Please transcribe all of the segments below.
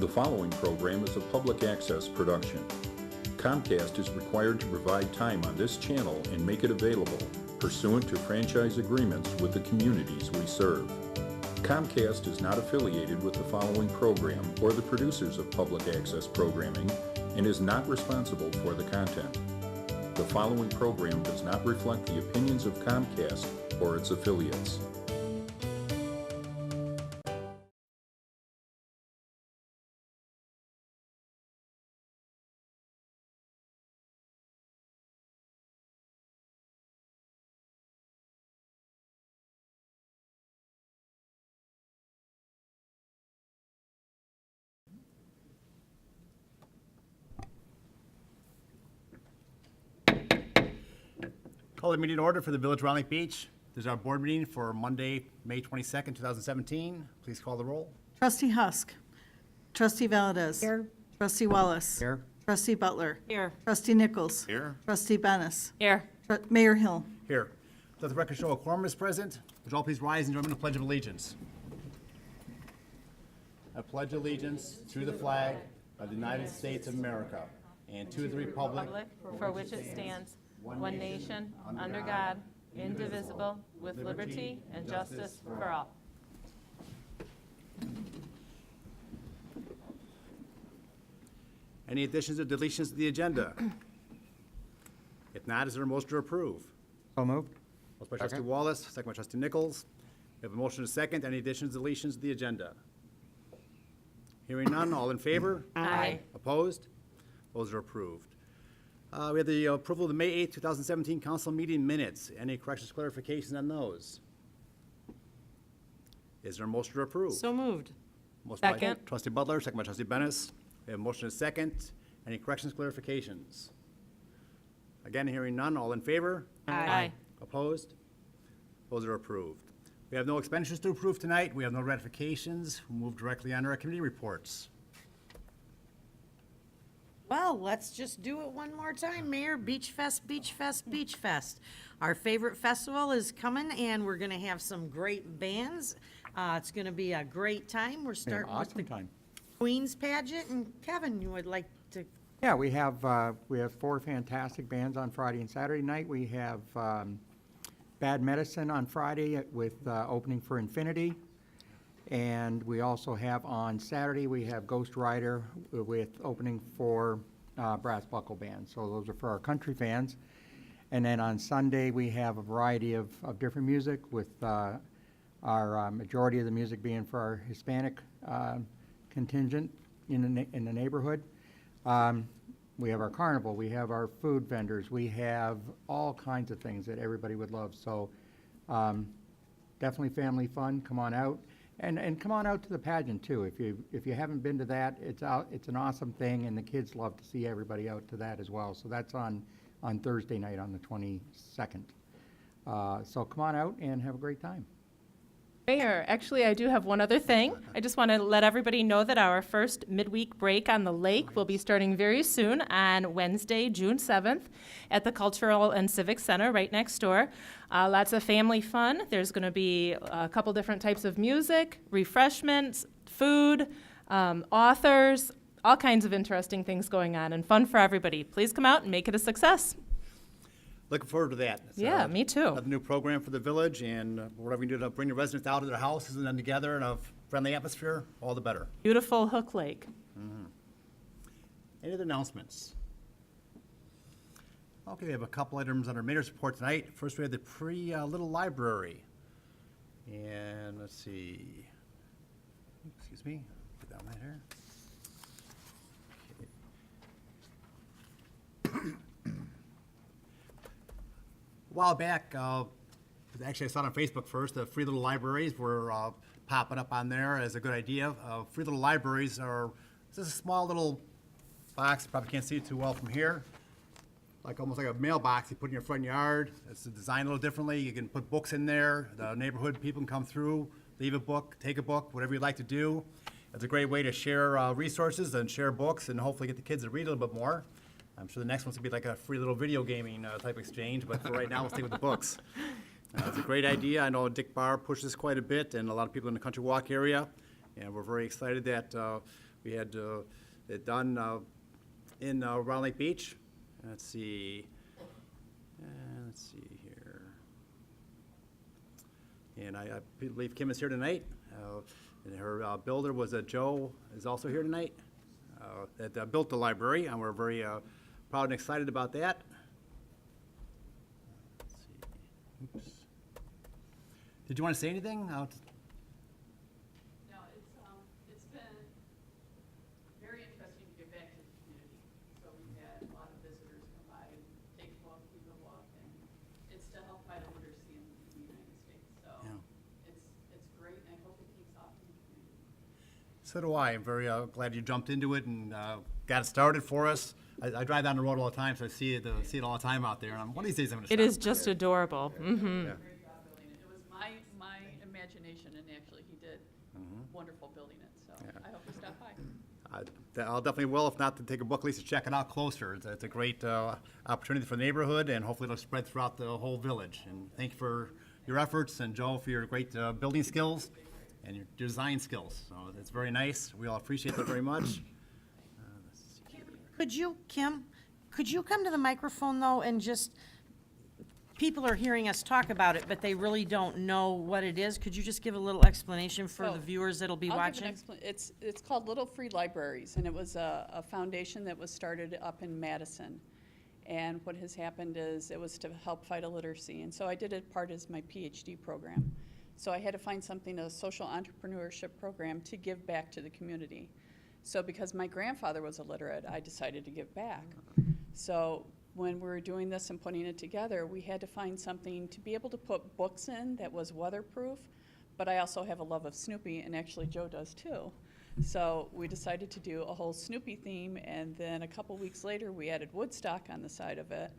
The following program is a public access production. Comcast is required to provide time on this channel and make it available pursuant to franchise agreements with the communities we serve. Comcast is not affiliated with the following program or the producers of public access programming and is not responsible for the content. The following program does not reflect the opinions of Comcast or its affiliates. Call the meeting to order for the Village of Round Lake Beach. This is our board meeting for Monday, May 22nd, 2017. Please call the roll. Trustee Husk. Trustee Valdez. Here. Trustee Wallace. Here. Trustee Butler. Here. Trustee Nichols. Here. Trustee Bennis. Here. Mayor Hill. Here. Let the record show a quorum is present. Would you all please rise and join me in the Pledge of Allegiance? I pledge allegiance to the flag of the United States of America and to the republic For which it stands, one nation, under God, indivisible, with liberty and justice for all. Any additions or deletions to the agenda? If not, is there a motion to approve? So moved. Motion by Trustee Wallace, second by Trustee Nichols. We have a motion and a second. Any additions, deletions to the agenda? Hearing none, all in favor? Aye. Opposed? Those are approved. We have the approval of the May 8th, 2017 council meeting minutes. Any corrections, clarifications on those? Is there a motion to approve? So moved. Motion by Second. Trustee Butler, second by Trustee Bennis. We have a motion and a second. Any corrections, clarifications? Again, hearing none, all in favor? Aye. Opposed? Those are approved. We have no expenditures to approve tonight. We have no ratifications. We'll move directly on to our committee reports. Well, let's just do it one more time, Mayor. Beach Fest, Beach Fest, Beach Fest. Our favorite festival is coming, and we're gonna have some great bands. It's gonna be a great time. We're starting with the time. Queen's Pageant, and Kevin, you would like to, Yeah, we have four fantastic bands on Friday and Saturday night. We have Bad Medicine on Friday with opening for Infinity. And we also have on Saturday, we have Ghost Rider with opening for Brass Buckle Band. So those are for our country fans. And then on Sunday, we have a variety of different music with our majority of the music being for our Hispanic contingent in the neighborhood. We have our carnival, we have our food vendors, we have all kinds of things that everybody would love. So definitely family fun, come on out. And come on out to the pageant too. If you haven't been to that, it's an awesome thing, and the kids love to see everybody out to that as well. So that's on Thursday night on the 22nd. So come on out and have a great time. Mayor, actually, I do have one other thing. I just want to let everybody know that our first midweek break on the lake will be starting very soon on Wednesday, June 7th at the Cultural and Civic Center right next door. Lots of family fun. There's going to be a couple different types of music, refreshments, food, authors, all kinds of interesting things going on and fun for everybody. Please come out and make it a success. Looking forward to that. It's, Yeah, me too. Another new program for the village, and whatever we can do to bring the residents out of their houses and then together in a friendly atmosphere, all the better. Beautiful Hook Lake. Any other announcements? Okay, we have a couple items on our mayor's report tonight. First, we have the Little Library. And let's see. Excuse me, put that one right here. A while back, actually I saw it on Facebook first, the free little libraries were popping up on there as a good idea. Free little libraries are just a small little box, you probably can't see it too well from here, almost like a mailbox you put in your front yard. It's designed a little differently. You can put books in there. The neighborhood people can come through, leave a book, take a book, whatever you'd like to do. It's a great way to share resources and share books and hopefully get the kids to read a little bit more. I'm sure the next one's gonna be like a free little video gaming type exchange, but for right now, we'll stick with the books. It's a great idea. I know Dick Barr pushes quite a bit, and a lot of people in the Country Walk area, and we're very excited that We had it done in Round Lake Beach. Let's see here. And I believe Kim is here tonight. And her builder was Joe, is also here tonight, that built the library, and we're very proud and excited about that. Let's see. Oops. Did you want to say anything? No, it's been very interesting to get back to the community. So we've had a lot of visitors come by and take a walk, keep a walk, and it's to help fight literacy in the United States. So Yeah. it's great, and I hope it takes off in the community. So do I. I'm very glad you jumped into it and got it started for us. I drive down the road all the time, so I see it all the time out there. And one of these days I'm going to It is just adorable. Mm-hmm. Great job building it. It was my imagination, and actually he did wonderful building it. So I hope you stop by. I'll definitely will, if not to take a book, at least to check it out closer. It's a great opportunity for the neighborhood, and hopefully it'll spread throughout the whole village. And thank you for your efforts, and Joe for your great building skills and your design skills. So it's very nice. We all appreciate that very much. Could you, Kim, could you come to the microphone, though, and just, people are hearing us talk about it, but they really don't know what it is. Could you just give a little explanation for So, the viewers that'll be I'll give watching? an it's called Little Free Libraries, and it was a foundation that was started up in Madison. And what has happened is it was to help fight illiteracy, and so I did it part as my PhD program. So I had to find something, a social entrepreneurship program, to give back to the community. So because my grandfather was illiterate, I decided to give back. So when we were doing this and putting it together, we had to find something to be able to put books in that was weatherproof, but I also have a love of Snoopy, and actually Joe does too. So we decided to do a whole Snoopy theme, and then a couple weeks later, we added Woodstock on the side of it.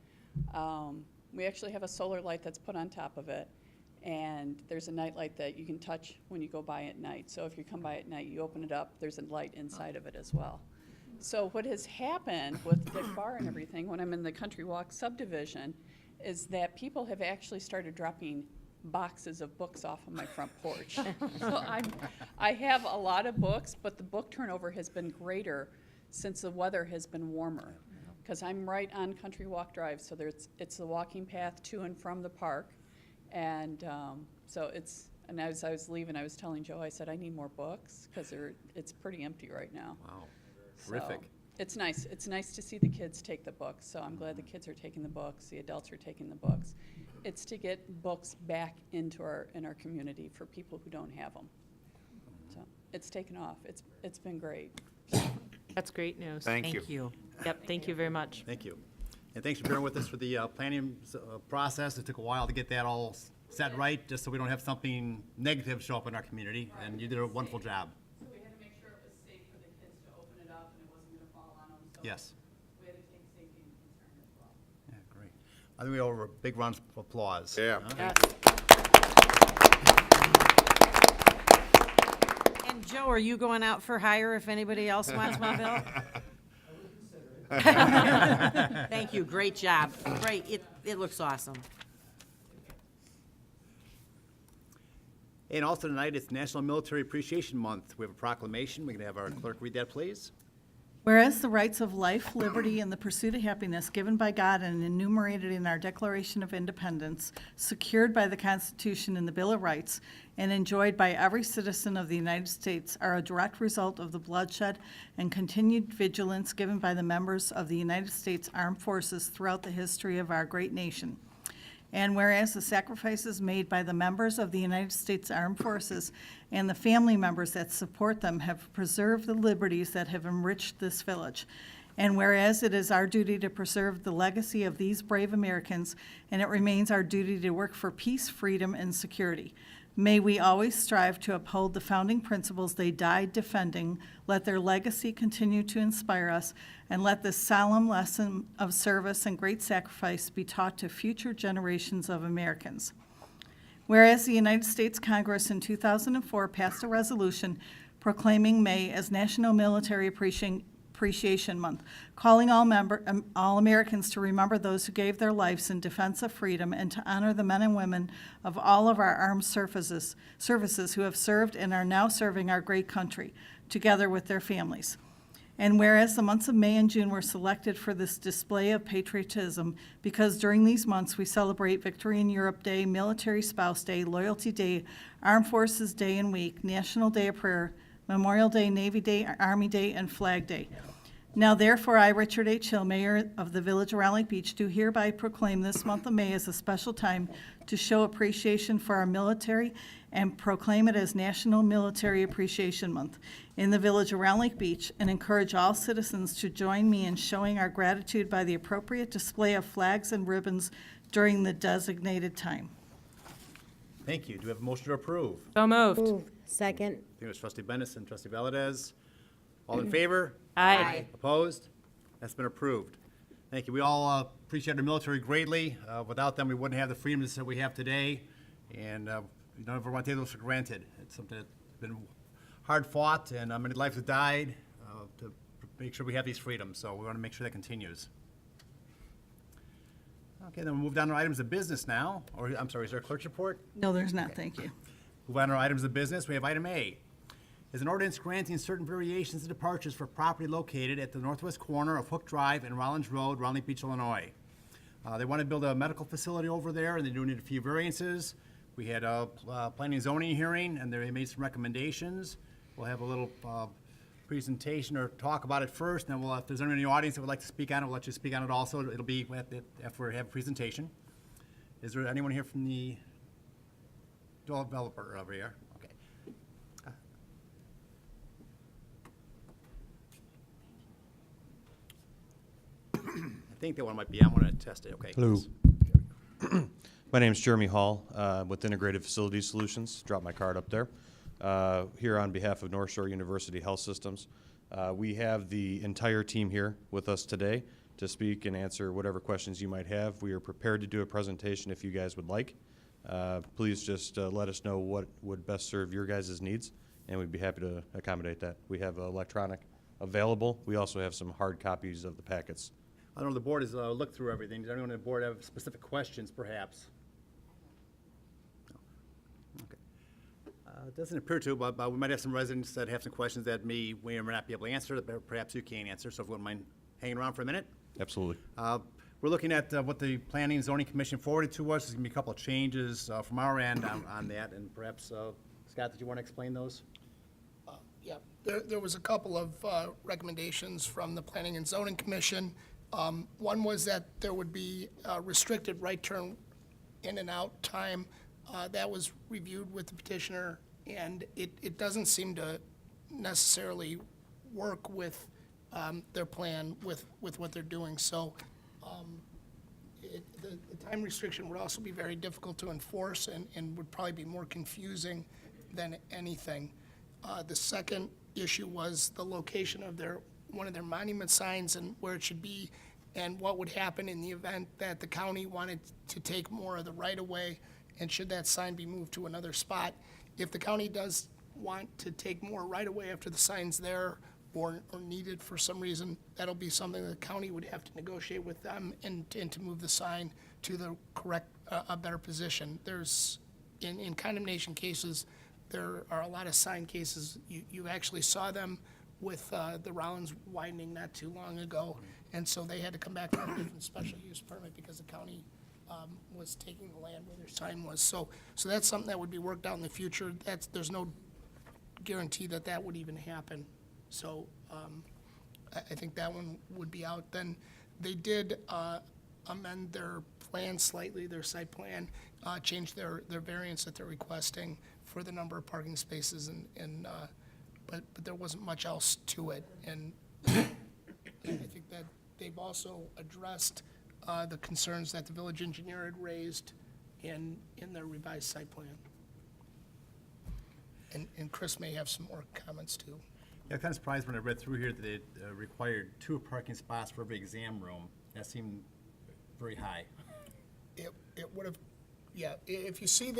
We actually have a solar light that's put on top of it, and there's a night light that you can touch when you go by at night. So if you come by at night, you open it up, there's a light inside of it as well. So what has happened with Dick Bar and everything, when I'm in the Country Walk subdivision, is that people have actually started dropping boxes of books off of my front porch. So I have a lot of books, but the book turnover has been greater since the weather has been warmer. Because I'm right on Country Walk Drive, so it's the walking path to and from the park. And and as I was leaving, I was telling Joe, I said, I need more books, because it's pretty empty right now. Wow, So, terrific. it's nice. It's nice to see the kids take the books. So I'm glad the kids are taking the books, the adults are taking the books. It's to get books back in our community for people who don't have them. So it's taken off. It's been great. That's great news. Thank you. Yep, thank you very much. Thank you. And thanks for bearing with us for the planning process. It took a while to get that all set right, just so we don't have something negative show up in our community, and you did a wonderful job. So we had to make sure it was safe for the kids to open it up and it wasn't going to fall on them. So Yes. we had to take safety into concern as well. Yeah, great. I think we owe a big round of applause. Yeah. Yes. And Joe, are you going out for hire if anybody else wants my bill? Thank you, great job. Great, it looks awesome. And also tonight, it's National Military Appreciation Month. We have a proclamation. We can have our clerk read that, please. Whereas the rights of life, liberty, and the pursuit of happiness given by God and enumerated in our Declaration of Independence, secured by the Constitution and the Bill of Rights, and enjoyed by every citizen of the United States are a direct result of the bloodshed and continued vigilance given by the members of the United States Armed Forces throughout the history of our great nation. And whereas the sacrifices made by the members of the United States Armed Forces and the family members that support them have preserved the liberties that have enriched this village. And whereas it is our duty to preserve the legacy of these brave Americans, and it remains our duty to work for peace, freedom, and security. May we always strive to uphold the founding principles they died defending. Let their legacy continue to inspire us, and let this solemn lesson of service and great sacrifice be taught to future generations of Americans. Whereas the United States Congress in 2004 passed a resolution proclaiming May as National Military Appreciation Month, calling all Americans to remember those who gave their lives in defense of freedom and to honor the men and women of all of our armed services who have served and are now serving our great country, together with their families. And whereas the months of May and June were selected for this display of patriotism because during these months we celebrate Victory in Europe Day, Military Spouse Day, Loyalty Day, Armed Forces Day and Week, National Day of Prayer, Memorial Day, Navy Day, Army Day, and Flag Day. Now therefore, I, Richard H. Hill, Mayor of the Village of Round Lake Beach, do hereby proclaim this month of May as a special time to show appreciation for our military and proclaim it as National Military Appreciation Month in the Village of Round Lake Beach, and encourage all citizens to join me in showing our gratitude by the appropriate display of flags and ribbons during the designated time. Thank you. Do we have a motion to approve? So moved. Move. Second. I think it was trustee Benison, trustee Valdez. All in favor? Aye. Opposed? That's been approved. Thank you. We all appreciate our military greatly. Without them, we wouldn't have the freedoms that we have today, and we don't ever want to take those for granted. It's something that's been hard fought, and many lives have died to make sure we have these freedoms, so we want to make sure that continues. Okay, then we'll move down to items of business now, or, I'm sorry, is there a clerk's report? No, there's not, thank you. Move on to our items of business. We have item A. Is an ordinance granting certain variations and departures for property located at the northwest corner of Hook Drive and Rollins Road, Round Lake Beach, Illinois. They want to build a medical facility over there, and they do need a few variances. We had a planning and zoning hearing, and they made some recommendations. We'll have a little presentation or talk about it first, and then we'll, if there's anyone in the audience that would like to speak on it, we'll let you speak on it also. It'll be after we have a presentation. Is there anyone here from the developer over here? Okay. I think that one might be, I want to test it, okay. Hello. My name is Jeremy Hall with Integrated Facility Solutions. Drop my card up there. Here on behalf of North Shore University Health Systems. We have the entire team here with us today to speak and answer whatever questions you might have. We are prepared to do a presentation if you guys would like. Please just let us know what would best serve your guys' needs, and we'd be happy to accommodate that. We have electronic available. We also have some hard copies of the packets. I don't know, the board has looked through everything. Does anyone on the board have specific questions, perhaps? No. Okay. It doesn't appear to, but we might have some residents that have some questions that may or may not be able to answer, but perhaps you can answer, so if you wouldn't mind hanging around for a minute. Absolutely. We're looking at what the Planning and Zoning Commission forwarded to us. There's going to be a couple of changes from our end on that, and perhaps, Scott, did you want to explain those? Yeah, there was a couple of recommendations from the Planning and Zoning Commission. One was that there would be restricted right turn in and out time. That was reviewed with the petitioner, and it doesn't seem to necessarily work with their plan with what they're doing. So the time restriction would also be very difficult to enforce and would probably be more confusing than anything. The second issue was the location of one of their monument signs and where it should be, and what would happen in the event that the county wanted to take more of the right-of-way, and should that sign be moved to another spot. If the county does want to take more right-of-way after the sign's there or needed for some reason, that'll be something the county would have to negotiate with them and to move the sign to the correct, a better position. There's, in condemnation cases, there are a lot of sign cases. You actually saw them with the Rollins widening not too long ago, and so they had to come back for a different special use permit because the county was taking the land where their sign was. So that's something that would be worked out in the future. There's no guarantee that that would even happen. So I think that one would be out. Then they did amend their plan slightly, their site plan, change their variance that they're requesting for the number of parking spaces, but there wasn't much else to it. And I think that they've also addressed the concerns that the village engineer had raised in their revised site plan. And Chris may have some more comments too. Yeah, I'm kind of surprised when I read through here that it required 2 parking spots for every exam room. That seemed very high. It would have, yeah, if you see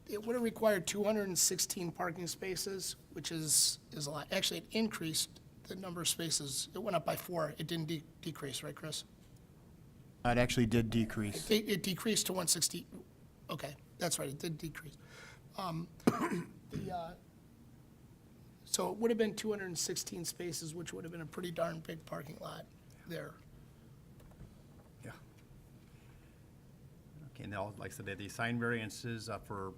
it would have required 216 parking spaces, which is a lot. Actually, it increased the number of spaces, it went up by 4. It didn't decrease, right, Chris? It actually did decrease. It decreased to 160. Okay, that's right, it did decrease. So it would have been 216 spaces, which would have been a pretty darn big parking lot there. Yeah. Okay, now, like I said, the sign variances for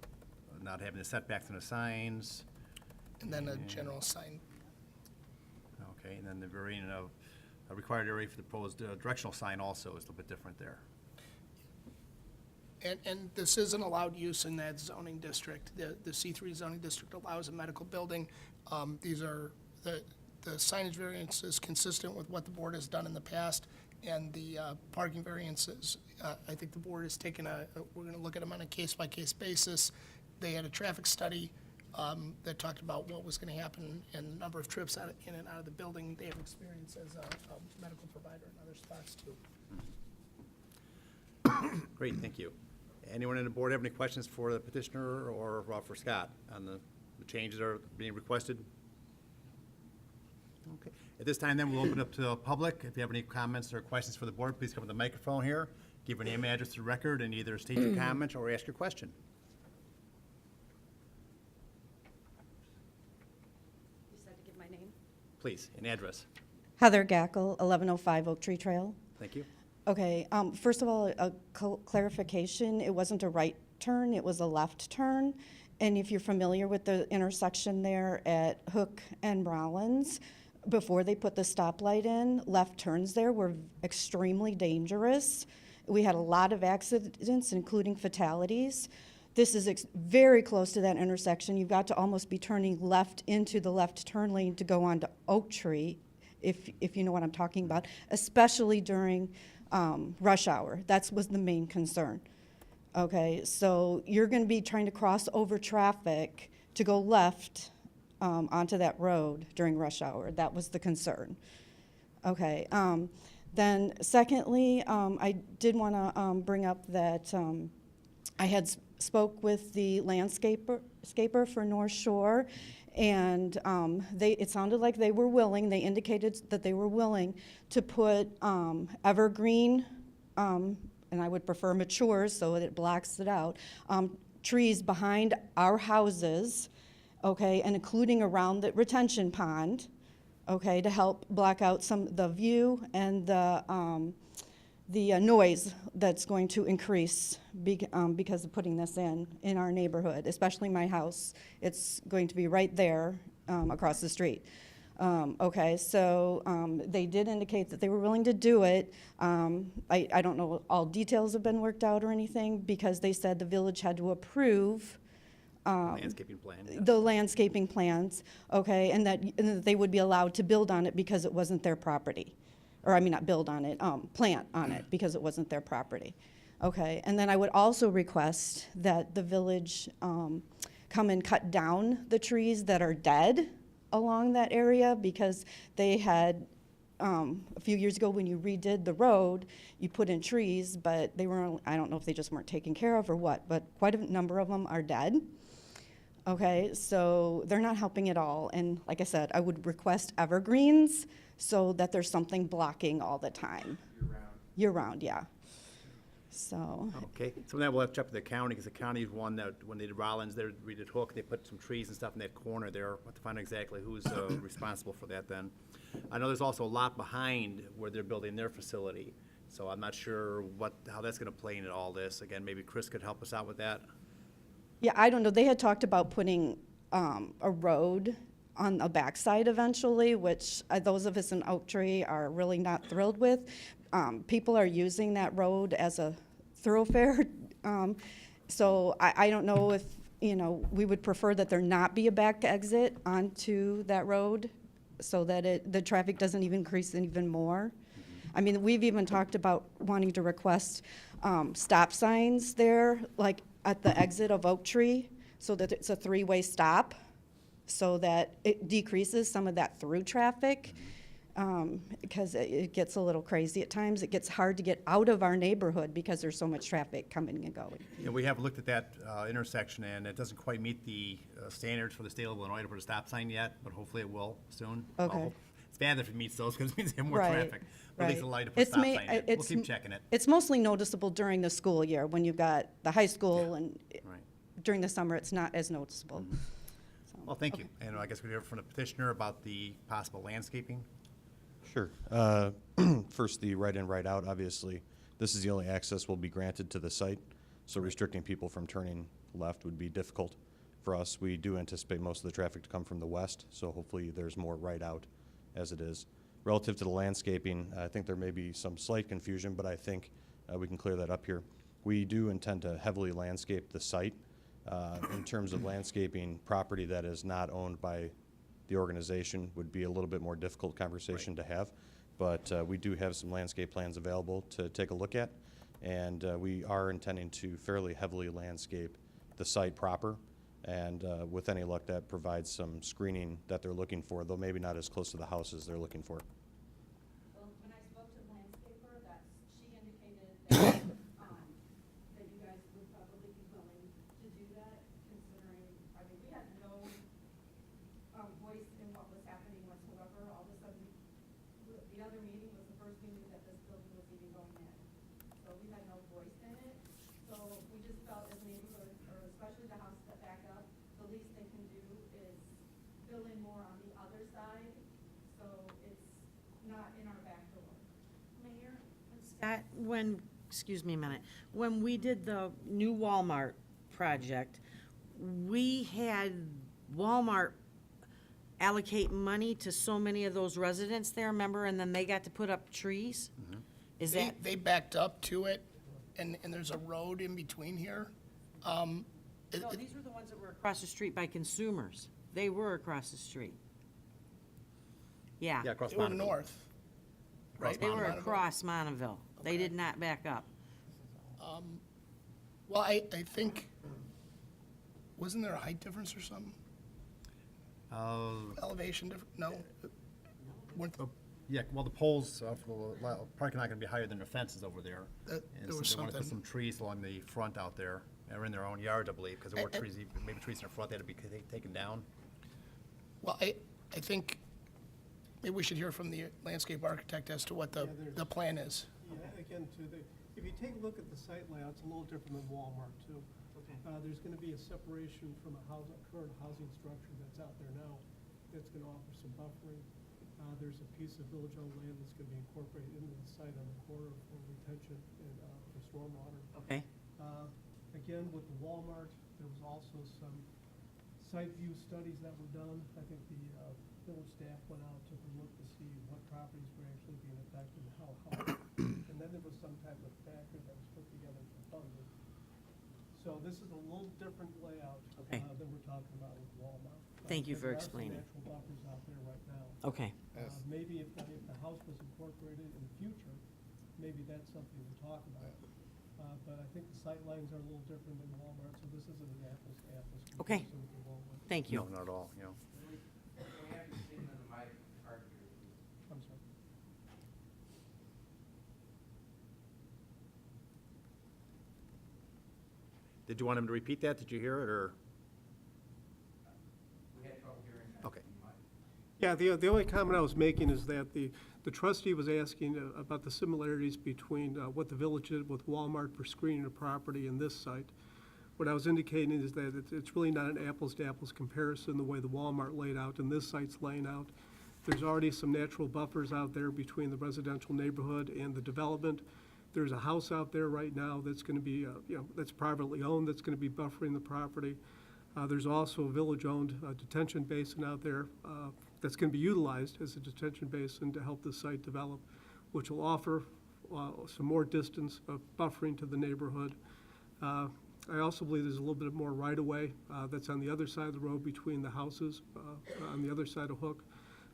not having the setbacks in the signs. And then a general sign. Okay, and then the variant of a required area for the proposed directional sign also is a little bit different there. And this is an allowed use in that zoning district. The C3 zoning district allows a medical building. These are, the signage variance is consistent with what the board has done in the past, and the parking variances, I think the board has taken we're gonna look at them on a case-by-case basis. They had a traffic study that talked about what was gonna happen and the number of trips in and out of the building. They have experience as a medical provider in other spots too. Great, thank you. Anyone on the board have any questions for the petitioner or for Scott on the changes that are being requested? Okay. At this time, then, we'll open up to the public. If you have any comments or questions for the board, please come to the microphone here, give your name, address to the record, and either state your comment or ask your question. You said to give my name? Please, and address. Heather Gackle, 1105 Oak Tree Trail. Thank you. Okay, first of all, a clarification, it wasn't a right turn, it was a left turn. And if you're familiar with the intersection there at Hook and Rollins, before they put the stoplight in, left turns there were extremely dangerous. We had a lot of accidents, including fatalities. This is very close to that intersection. You've got to almost be turning left into the left turn lane to go onto Oak Tree, if you know what I'm talking about, especially during rush hour. That was the main concern. Okay, so you're going to be trying to cross over traffic to go left onto that road during rush hour. That was the concern. Okay, then secondly, I did want to bring up that I had spoke with the landscaper for North Shore, and it sounded like they were willing, they indicated that they were willing to put evergreen, and I would prefer matures so that it blocks it out, trees behind our houses, okay, and including around the retention pond, okay, to help block out the view and the noise that's going to increase because of putting this in our neighborhood, especially my house. It's going to be right there across the street. Okay, so they did indicate that they were willing to do it. I don't know all details have been worked out or anything because they said the village had to approve Landscaping plan. Yeah. the landscaping plans, okay, and that they would be allowed to build on it because it wasn't their property. Or I mean, not build on it, plant on it because it wasn't their property. Okay, and then I would also request that the village come and cut down the trees that are dead along that area because they had, a few years ago when you redid the road, you put in trees, but they were, I don't know if they just weren't taken care of or what, but quite a number of them are dead. Okay, so they're not helping at all. And like I said, I would request evergreens so that there's something blocking all the time. Year-round, yeah. So, Okay, so then we'll have to check with the county, because the county is one that, when they did Rollins, they redid Hook, they put some trees and stuff in that corner there. We'll have to find out exactly who's responsible for that then. I know there's also a lot behind where they're building their facility, so I'm not sure how that's gonna play into all this. Again, maybe Chris could help us out with that. yeah, I don't know. They had talked about putting a road on the backside eventually, which those of us in Oak Tree are really not thrilled with. People are using that road as a thoroughfare. So I don't know if, we would prefer that there not be a back exit onto that road so that the traffic doesn't even increase even more. I mean, we've even talked about wanting to request stop signs there, like at the exit of Oak Tree, so that it's a three-way stop, so that it decreases some of that through traffic, because it gets a little crazy at times. It gets hard to get out of our neighborhood because there's so much traffic coming and going. Yeah, we have looked at that intersection, and it doesn't quite meet the standards for the state of Illinois to put a stop sign yet, but hopefully it will soon. Okay. It's bad if it meets those, because it means you have more Right, traffic. But at least right. a light if a It's stop ma- sign in. We'll it's keep m- checking it. It's mostly noticeable during the school year, when you've got the high school, and Right. during the summer, it's not as noticeable. Mm-hmm. Well, thank you. And I guess we hear from the petitioner about the possible landscaping. Sure. First, the right-in, right-out, obviously. This is the only access will be granted to the site, so restricting people from turning left would be difficult for us. We do anticipate most of the traffic to come from the west, so hopefully there's more right-out as it is. Relative to the landscaping, I think there may be some slight confusion, but I think we can clear that up here. We do intend to heavily landscape the site. In terms of landscaping property that is not owned by the organization would be a little bit more difficult conversation to have. But we do have some landscape plans available to take a look at. And we are intending to fairly heavily landscape the site proper. And with any luck, that provides some screening that they're looking for, though maybe not as close to the house as they're looking for. Well, when I spoke to the landscaper, she indicated that, that you guys would probably be willing to do that, considering, I mean, we had no, voice in what was happening whatsoever. All of a sudden, the other meeting was the first meeting that this building was even going in. So we had no voice in it. So we just felt as neighborhood, or especially the house that back up, the least they can do is fill in more on the other side, so it's not in our back door. Mayor? Scott, excuse me a minute, when we did the new Walmart project, we had Walmart allocate money to so many of those residents there, remember, and then they got to put up trees? Is that, They backed up to it, and there's a road in between here. no, these were the ones that were across the street by consumers. They were across the street. Yeah. Yeah, across They were Montague. north, right? They were Montevideo. across Montevideo. They did not back up. Well, I think, wasn't there a height difference or something? Elevation difference? No? Weren't the- Yeah, well, the poles for the parking lot are going to be higher than the fences over there. There And was so they want to put something- some trees along the front out there, or in their own yards, I believe, because there were And- trees, maybe trees in the front that had to be taken down. Well, I think maybe we should hear from the landscape architect as to what the plan is. Yeah, again, if you take a look at the site layout, it's a little different than Walmart, too. There's gonna be a separation from a current housing structure that's out there now, that's gonna offer some buffering. There's a piece of village-owned land that's gonna be incorporated into the site on the corner for retention and, for stormwater. Okay. Again, with the Walmart, there was also some site view studies that were done. I think the, village staff went out, took a look to see what properties were actually being affected, and how. And then there was some type of factor that was put together for funding. So this is a little different layout, Okay. than we're talking about with Walmart. Thank you But for there are some explaining. natural buffers out there right now. Okay. Maybe if the house was incorporated in the future, maybe that's something to talk about. But I think the sight lines are a little different than Walmart, so this isn't an apples to apples Okay. comparison with the Walmart. Thank you. No, not at all, you know. I'm sorry. Did you want him to repeat that? Did you hear it, or? Okay. Yeah, the only comment I was making is that the trustee was asking about the similarities between what the village did with Walmart for screening of property and this site. What I was indicating is that it's really not an apples-to-apples comparison, the way the Walmart laid out and this site's laying out. There's already some natural buffers out there between the residential neighborhood and the development. There's a house out there right now that's going to be, that's privately owned, that's going to be buffering the property. There's also a village-owned detention basin out there that's going to be utilized as a detention basin to help the site develop, which will offer some more distance of buffering to the neighborhood. I also believe there's a little bit more right-of-way that's on the other side of the road between the houses on the other side of Hook.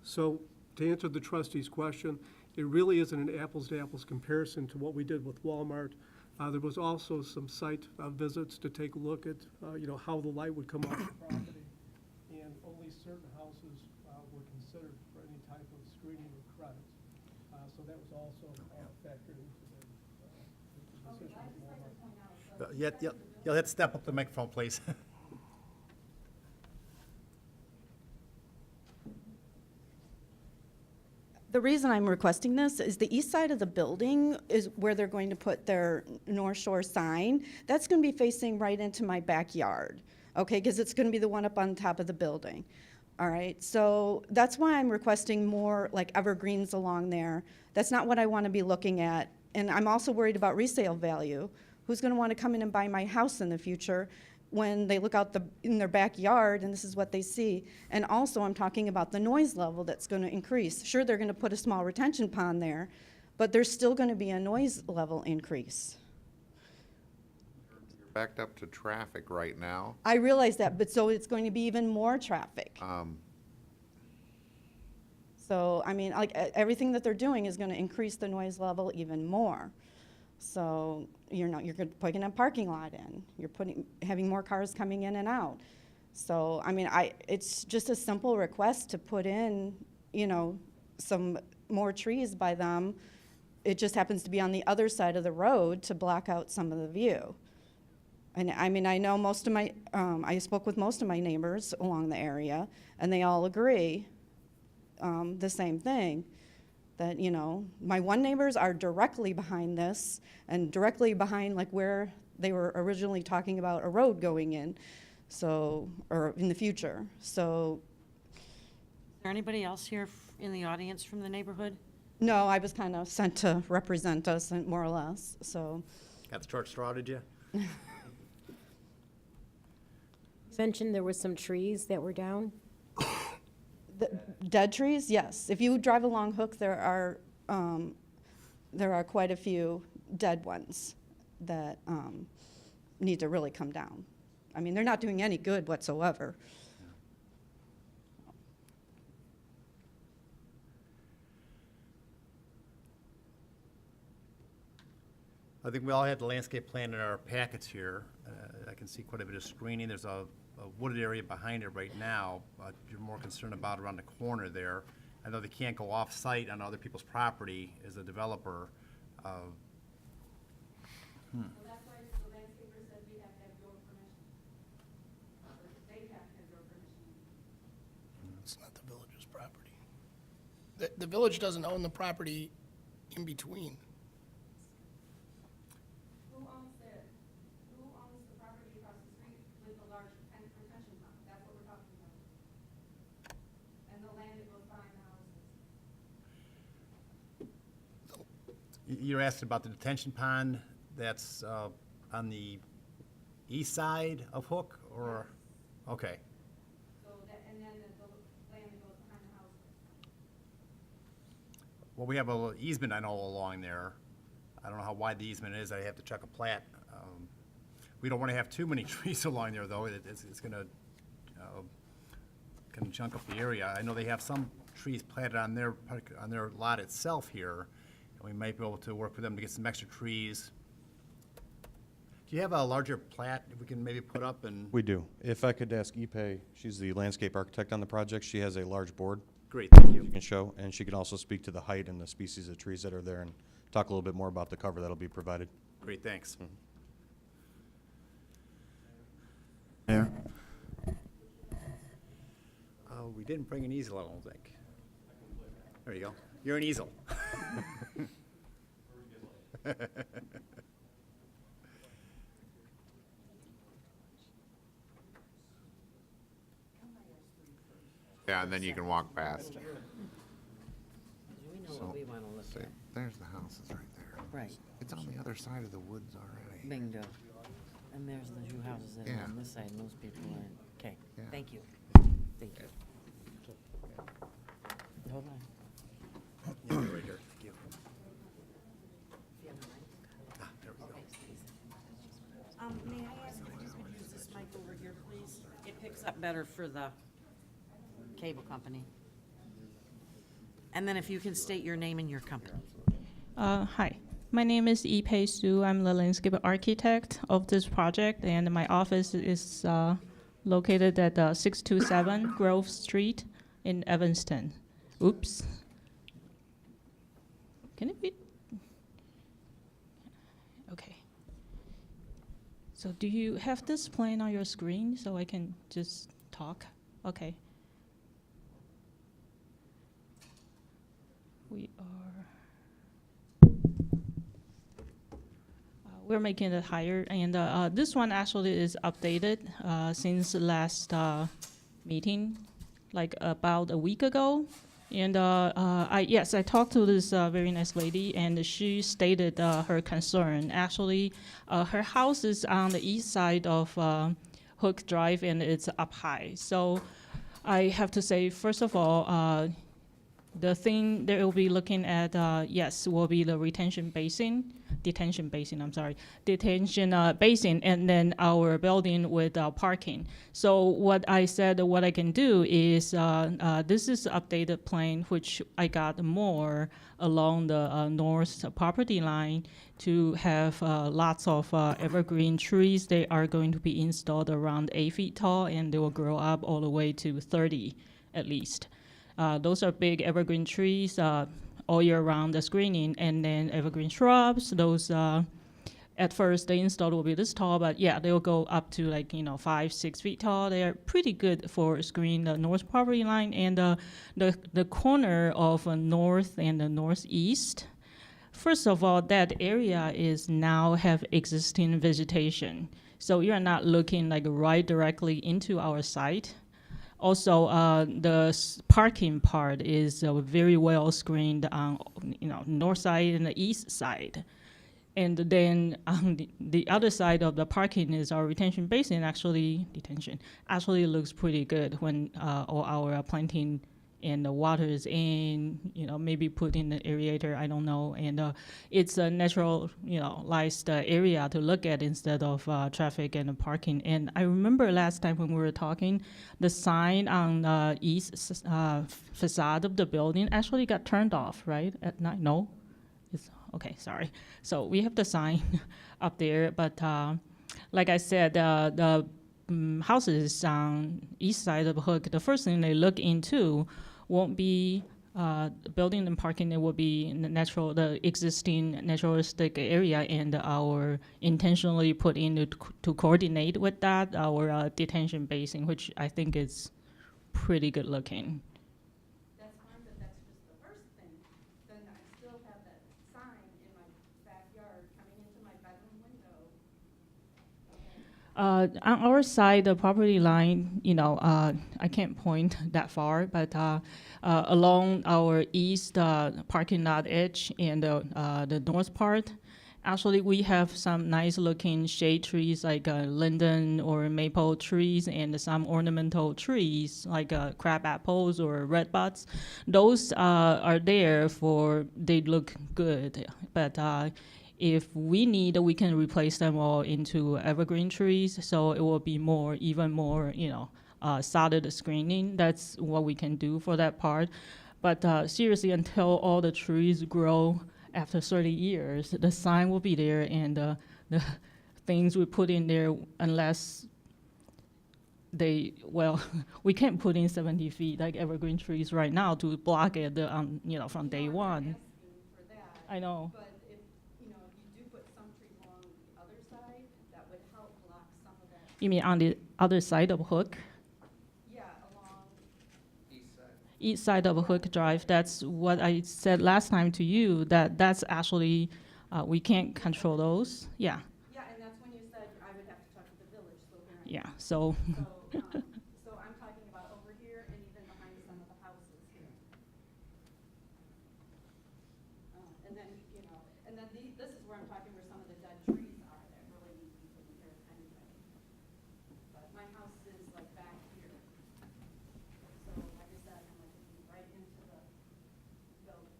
So to answer the trustee's question, it really isn't an apples-to-apples comparison to what we did with Walmart. There was also some site visits to take a look at, how the light would come off the property. And only certain houses were considered for any type of screening or credits. So that was also factored into the decision with Walmart. You'll have to step up the microphone, please. the reason I'm requesting this is the east side of the building is where they're going to put their North Shore sign. That's going to be facing right into my backyard, okay, because it's going to be the one up on top of the building. All right, so that's why I'm requesting more like evergreens along there. That's not what I want to be looking at. And I'm also worried about resale value. Who's going to want to come in and buy my house in the future when they look out in their backyard and this is what they see? And also, I'm talking about the noise level that's going to increase. Sure, they're going to put a small retention pond there, but there's still going to be a noise level increase. Backed up to traffic right now. I realize that, but so it's going to be even more traffic. So, I mean, like, everything that they're doing is going to increase the noise level even more. So, you're putting a parking lot in. You're having more cars coming in and out. So, I mean, it's just a simple request to put in, you know, some more trees by them. It just happens to be on the other side of the road to block out some of the view. And I mean, I know most of my, I spoke with most of my neighbors along the area, and they all agree the same thing, that, you know, my one neighbors are directly behind this and directly behind like where they were originally talking about a road going in, so, or in the future. So, Is there anybody else here in the audience from the neighborhood? no, I was kind of sent to represent us, more or less, so. Got the short straw, did you? Mentioned there were some trees that were down. The dead trees, yes. If you drive along Hook, there are quite a few dead ones that need to really come down. I mean, they're not doing any good whatsoever. I think we all had the landscape plan in our packets here. I can see quite a bit of screening. There's a wooded area behind it right now, but you're more concerned about around the corner there. I know they can't go off-site on other people's property as a developer. Well, that's why the landscaper said we have to have your permission. They have to have your permission. It's not the village's property. The village doesn't own the property in between. Who owns the property across the street with the large retention pond? That's what we're talking about. And the land that goes behind the houses. You're asking about the detention pond that's on the east side of Hook, or, okay. So that, and then the land that goes behind the houses. Well, we have a little easement, I know, along there. I don't know how wide the easement is. I have to check a plat. We don't want to have too many trees along there, though. It's going to chunk up the area. I know they have some trees planted on their lot itself here, and we might be able to work with them to get some extra trees. Do you have a larger plat we can maybe put up and? We do. If I could ask Ipe, she's the landscape architect on the project. She has a large board Great, thank you. you can show, and she can also speak to the height and the species of trees that are there and talk a little bit more about the cover that'll be provided. Great, thanks. Mayor? We didn't bring an easel, I don't think. There you go. You're an easel. Yeah, and then you can walk past. We know what we want to look See, at. there's the houses right there. Right. It's on the other side of the woods already. Bingo. And there's the two houses that are Yeah. on this side, and those people are, okay, Yeah. thank you. Thank you. Hold on. Yeah, right here. Thank you. There we go. May I ask if you could use this mic over here, please? It picks up better for the cable company. And then if you can state your name and your company. Hi, my name is Ipe Su. I'm the landscape architect of this project, and my office is located at 627 Grove Street in Evanston. Oops. Can it be? Okay. So do you have this plan on your screen so I can just talk? Okay. we are. We're making it higher, and this one actually is updated since the last meeting, like about a week ago. And I talked to this very nice lady, and she stated her concern. Actually, her house is on the east side of Hook Drive, and it's up high. So I have to say, first of all, the thing that we'll be looking at, yes, will be the detention basin, and then our building with parking. So what I said, what I can do is, this is updated plan, which I got more along the north property line to have lots of evergreen trees. They are going to be installed around 8 feet tall, and they will grow up all the way to 30 at least. Those are big evergreen trees all year round, the screening, and then evergreen shrubs. Those at first they installed will be this tall, but yeah, they will go up to 5-6 feet tall. They are pretty good for screening the north property line and the corner of north and the northeast. First of all, that area is now have existing vegetation, so you are not looking right directly into our site. Also, the parking part is very well screened on north side and the east side. And then on the other side of the parking is our retention basin. Actually looks pretty good when all our planting and the water is in, maybe put in the aerator, I don't know. And it's a natural, area to look at instead of traffic and parking. And I remember last time when we were talking, the sign on the east facade of the building actually got turned off, right? At night? No? It's, okay, sorry. So we have the sign up there, but like I said, the houses on east side of Hook, the first thing they look into won't be building and parking. It will be the existing naturalistic area, and our intentionally put in to coordinate with that, our detention basin, which I think is pretty good looking. That's fine, but that's just the first thing. Then I still have that sign in my backyard coming into my bedroom window. On our side, the property line, I can't point that far, but along our east parking lot edge and the north part, actually we have some nice looking shade trees like linden or maple trees, and some ornamental trees like crab apples or red buds. Those are there they look good, but if we need, we can replace them all into evergreen trees, so it will be even more, solid screening. That's what we can do for that part. But seriously, until all the trees grow after 30 years, the sign will be there, and the things we put in there, unless we can't put in 70 feet like evergreen trees right now to block it, from day one. I know. But if, you do put some trees along the other side, that would help block some of that. You mean on the other side of Hook? Yeah, along. East side of Hook Drive. That's what I said last time to you, that's actually, we can't control those. Yeah. Yeah, and that's when you said I would have to talk to the village, so here I am. Yeah, so. So I'm talking about over here and even behind some of the houses here. And then, this is where I'm talking where some of the dead trees are that really need to be taken care of anyway. But my house is back here. So like I said, I'm looking right into the building.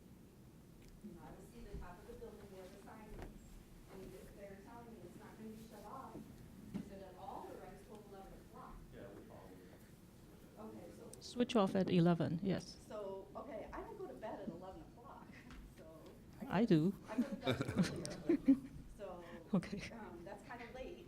I will see the top of the building where the sign is. And if they're telling me it's not gonna be shut off, is it at all, or I was told 11 o'clock? Okay, so. Switch off at 11, yes. So, okay, I don't go to bed at 11 o'clock, so. I do. I go to bed earlier, so. Okay. That's kind of late.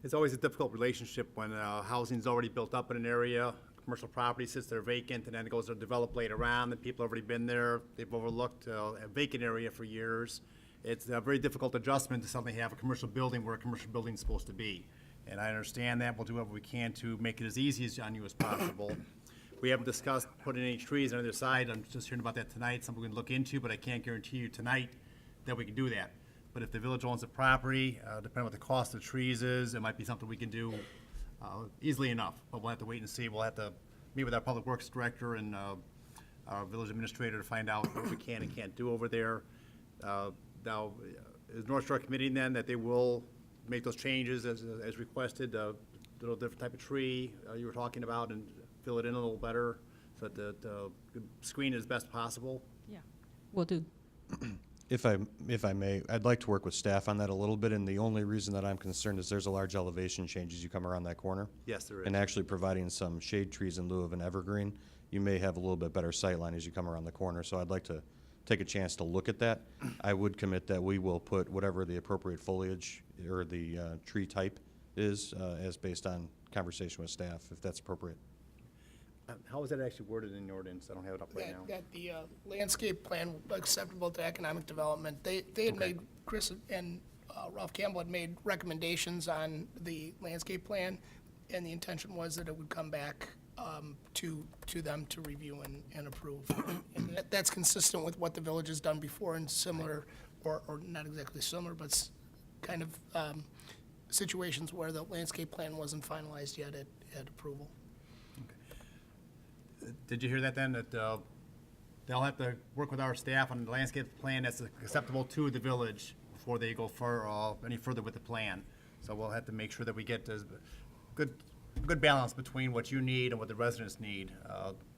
It's always a difficult relationship when housing's already built up in an area, commercial property sits there vacant, and then it goes to develop later on, and people have already been there, they've overlooked a vacant area for years, it's a very difficult adjustment to suddenly have a commercial building where a commercial building is supposed to be. And I understand that. We'll do whatever we can to make it as easy on you as possible. We haven't discussed putting any trees on either side. I'm just hearing about that tonight, something we can look into, but I can't guarantee you tonight that we can do that. But if the village owns the property, depending on what the cost of the trees is, it might be something we can do easily enough. But we'll have to wait and see. We'll have to meet with our public works director and our village administrator to find out what we can and can't do over there. Now, is North Shore committing then that they will make those changes as requested, little different type of tree you were talking about, and fill it in a little better so that the screen is best possible? Yeah, will do. If I may, I'd like to work with staff on that a little bit, and the only reason that I'm concerned is there's a large elevation change as you come around that corner. Yes, there is. And actually providing some shade trees in lieu of an evergreen, you may have a little bit better sight line as you come around the corner, so I'd like to take a chance to look at that. I would commit that we will put whatever the appropriate foliage or the tree type is, as based on conversation with staff, if that's appropriate. How is that actually worded in the ordinance? I don't have it up right now. That the landscape plan acceptable to economic development, they had made, Chris and Ralph Campbell had made recommendations on the landscape plan, and the intention was that it would come back to them to review and approve. And that's consistent with what the village has done before in similar, or not exactly similar, but kind of situations where the landscape plan wasn't finalized yet at approval. Did you hear that then, that they'll have to work with our staff on the landscape plan that's acceptable to the village before they go any further with the plan? So we'll have to make sure that we get a good balance between what you need and what the residents need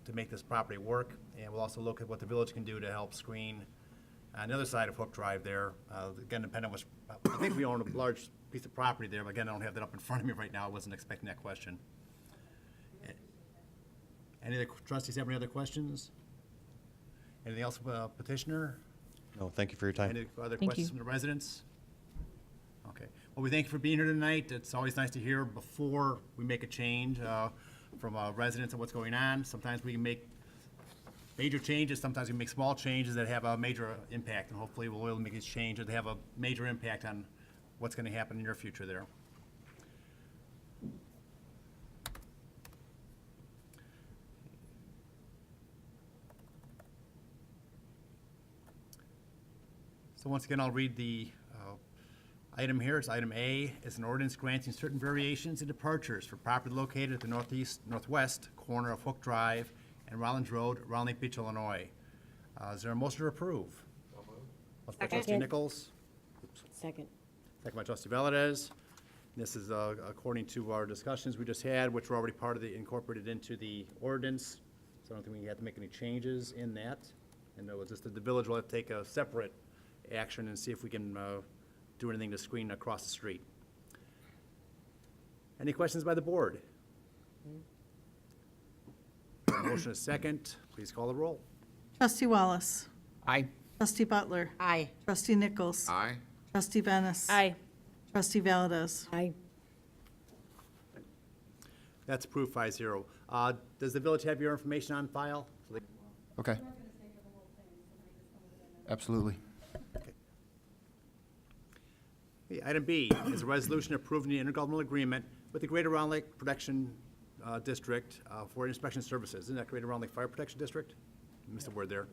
to make this property work. And we'll also look at what the village can do to help screen on the other side of Hook Drive there. Again, depending on which, I think we own a large piece of property there, but again, I don't have that up in front of me right now. I wasn't expecting that question. Any other trustees have any other questions? Anything else, petitioner? No, thank you for your time. Any other Thank questions you. from the residents? Okay. Well, we thank you for being here tonight. It's always nice to hear before we make a change from residents and what's going on. Sometimes we can make major changes, sometimes we make small changes that have a major impact, and hopefully we'll be able to make these changes that have a major impact on what's going to happen in your future there. So once again, I'll read the item here. It's item A. It's an ordinance granting certain variations and departures for property located at the northwest corner of Hook Drive and Rollins Road, Round Lake Beach, Illinois. Is there a motion to approve? Motion by trustee Second. Nichols, Second. second by trustee Valdez. This is according to our discussions we just had, which were already part of the, incorporated into the ordinance. So I don't think we have to make any changes in that. And it was just that the village will have to take a separate action and see if we can do anything to screen across the street. Any questions by the board? Motion is second. Please call the roll. Trustee Wallace. Aye. Trustee Butler. Aye. Trustee Nichols. Aye. Trustee Venice. Aye. Trustee Valdez. Aye. That's approved 5-0. Does the village have your information on file? So they- Okay. Absolutely. Okay, item B is a resolution approving the intergovernmental agreement with the Greater Round Lake Protection District for inspection services. Isn't that Greater Round Lake Fire Protection District? Missed a word there.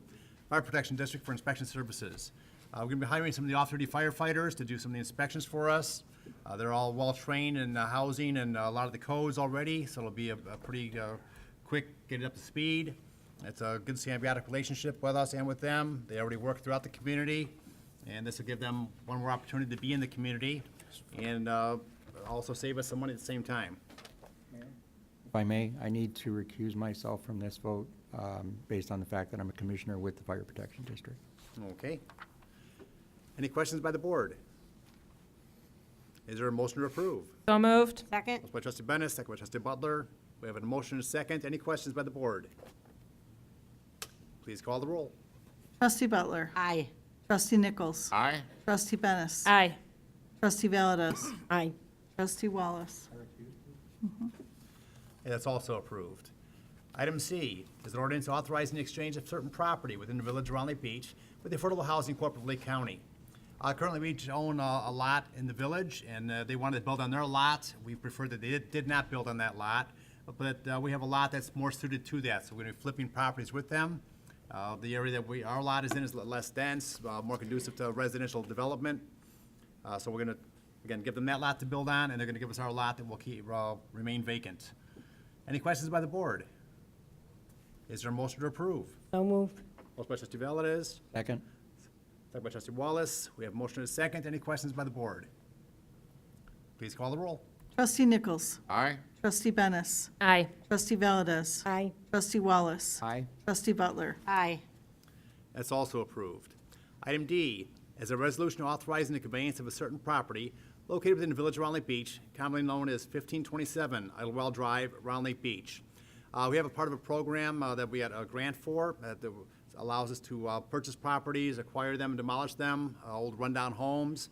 Fire Protection District for inspection services. We're going to be hiring some of the off-duty firefighters to do some of the inspections for us. They're all well-trained in housing and a lot of the codes already, so it'll be a pretty quick get it up to speed. It's a good symbiotic relationship with us and with them. They already work throughout the community, and this will give them one more opportunity to be in the community and also save us some money at the same time. If I may, I need to recuse myself from this vote based on the fact that I'm a commissioner with the Fire Protection District. Okay. Any questions by the board? Is there a motion to approve? So moved. Second? Motion by trustee Bennett, second by trustee Butler. We have a motion and a second. Any questions by the board? Please call the roll. Trustee Butler. Aye. Trustee Nichols. Aye. Trustee Venice. Aye. Trustee Valdez. Aye. Trustee Wallace. And that's also approved. Item C is an ordinance authorizing the exchange of certain property within the village of Round Lake Beach with the Affordable Housing Corp. of Lake County. Currently, we each own a lot in the village, and they wanted to build on their lot. We preferred that they did not build on that lot, but we have a lot that's more suited to that, so we're going to be flipping properties with them. The area that our lot is in is less dense, more conducive to residential development. So we're going to, again, give them that lot to build on, and they're going to give us our lot that will keep, remain vacant. Any questions by the board? Is there a motion to approve? So moved. Motion by trustee Valdez, Second. second by trustee Wallace. We have a motion and a second. Any questions by the board? Please call the roll. Trustee Nichols. Aye. Trustee Bennis. Aye. Trustee Valdez. Aye. Trustee Wallace. Aye. Trustee Butler. Aye. That's also approved. Item D, as a resolution authorizing the conveyance of a certain property located within the village of Round Lake Beach, commonly known as 1527 Idlewell Drive, Round Lake Beach. We have a part of a program that we had a grant for that allows us to purchase properties, acquire them, demolish them, old rundown homes.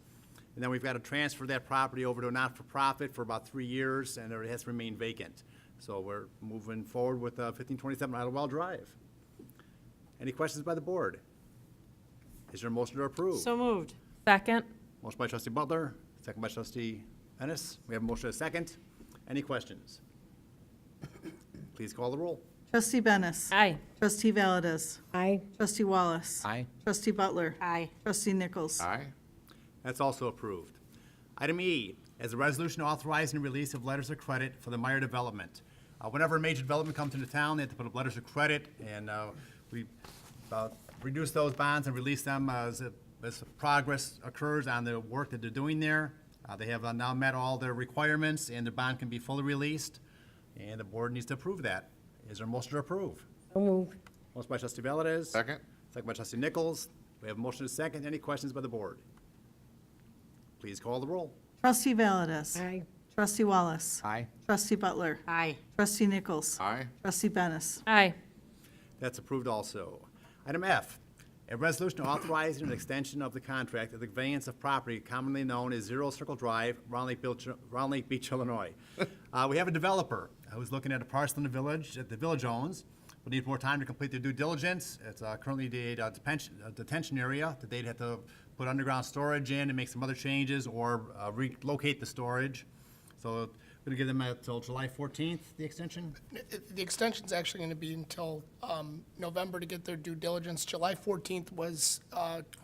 And then we've got to transfer that property over to a not-for-profit for about 3 years, and it has to remain vacant. So we're moving forward with 1527 Idlewell Drive. Any questions by the board? Is there a motion to approve? So moved. Second. Motion by trustee Butler, second by trustee Ennis. We have a motion and a second. Any questions? Please call the roll. Trustee Bennis. Aye. Trustee Valdez. Aye. Trustee Wallace. Aye. Trustee Butler. Aye. Trustee Nichols. Aye. That's also approved. Item E, as a resolution authorizing the release of letters of credit for the Meyer development. Whenever a major development comes into town, they have to put up letters of credit, and we reduce those bonds and release them as progress occurs on the work that they're doing there. They have now met all their requirements, and the bond can be fully released, and the board needs to approve that. Is there a motion to approve? So moved. Motion by trustee Valdez. Second. Second by trustee Nichols. We have a motion and a second. Any questions by the board? Please call the roll. Trustee Valdez. Aye. Trustee Wallace. Aye. Trustee Butler. Aye. Trustee Nichols. Aye. Trustee Bennis. Aye. That's approved also. Item F, a resolution authorizing an extension of the contract of the conveyance of property commonly known as Zero Circle Drive, Round Lake Beach, Illinois. We have a developer who's looking at a parcel in the village that the village owns, but needs more time to complete their due diligence. It's currently a detention area that they'd have to put underground storage in and make some other changes or relocate the storage. So we're going to give them until July 14th, the extension? The extension's actually going to be until November to get their due diligence. July 14th was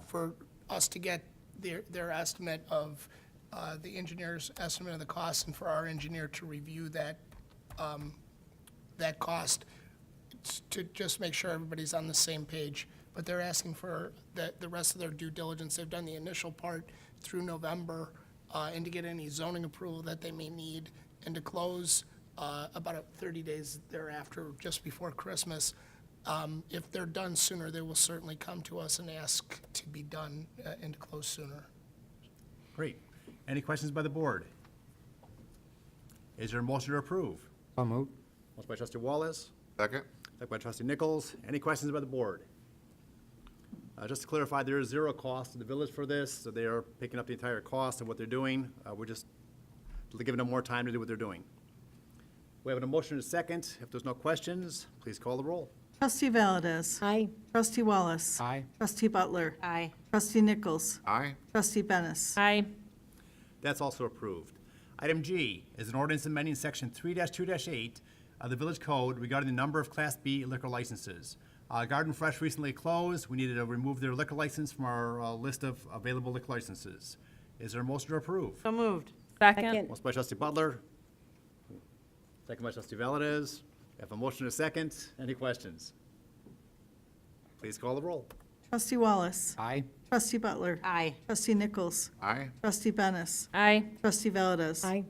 for us to get their estimate of, the engineer's estimate of the cost, and for our engineer to review that, that cost to just make sure everybody's on the same page. But they're asking for the rest of their due diligence. They've done the initial part through November, and to get any zoning approval that they may need, and to close about 30 days thereafter, just before Christmas. If they're done sooner, they will certainly come to us and ask to be done and to close sooner. Great. Any questions by the board? Is there a motion to approve? So moved. Motion by trustee Wallace, Second. second by trustee Nichols. Any questions by the board? Just to clarify, there is zero cost to the village for this, so they are picking up the entire cost of what they're doing. We're just giving them more time to do what they're doing. We have a motion and a second. If there's no questions, please call the roll. Trustee Valdez. Aye. Trustee Wallace. Aye. Trustee Butler. Aye. Trustee Nichols. Aye. Trustee Bennis. Aye. That's also approved. Item G is an ordinance amending section 3-2-8 of the village code regarding the number of Class B liquor licenses. Garden Fresh recently closed. We needed to remove their liquor license from our list of available liquor licenses. Is there a motion to approve? So moved. Second. Motion by trustee Butler. Second by trustee Valdez. We have a motion and a second. Any questions? Please call the roll. Trustee Wallace. Aye. Trustee Butler. Aye. Trustee Nichols. Aye. Trustee Bennis. Aye. Trustee Valdez. Aye.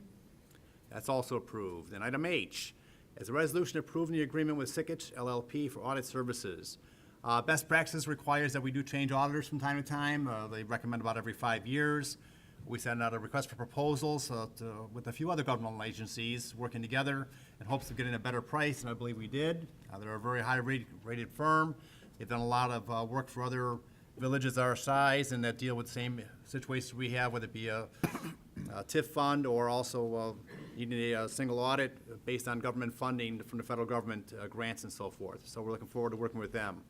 That's also approved. And item H is a resolution approving the agreement with Sickich LLP for audit services. Best practices requires that we do change auditors from time to time. They recommend about every 5 years. We send out a request for proposals with a few other governmental agencies working together in hopes of getting a better price, and I believe we did. They're a very high-rated firm. They've done a lot of work for other villages our size and that deal with the same situations we have, whether it be a TIF fund or also needing a single audit based on government funding from the federal government, grants and so forth. So we're looking forward to working with them.